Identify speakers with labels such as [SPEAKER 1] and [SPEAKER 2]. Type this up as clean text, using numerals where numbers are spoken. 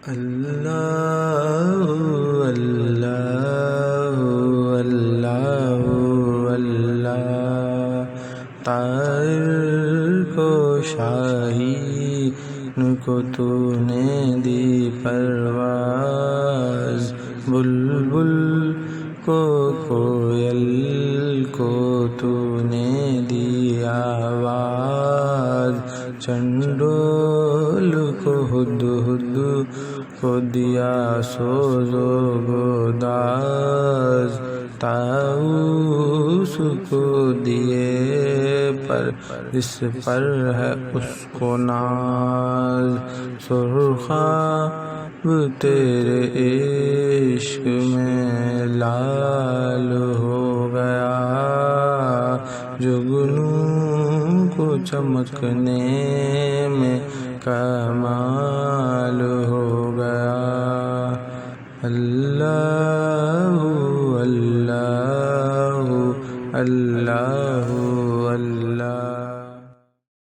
[SPEAKER 1] اللہ اللہ اللہ اللہ، طائر کو شاہین کو تو نے دی پرواز، بلبل کو کوئل کو تو نے دی آواز، چنڈول کو ہدہد کو دیا سوز و گداز، طاؤس کو دیے پر جس پر ہے اس کو ناز، سرخاب تیرے عشق میں لال ہو گیا، جگنوں کو چمکنے میں کمال ہو گیا، اللہ اللہ اللہ اللہ۔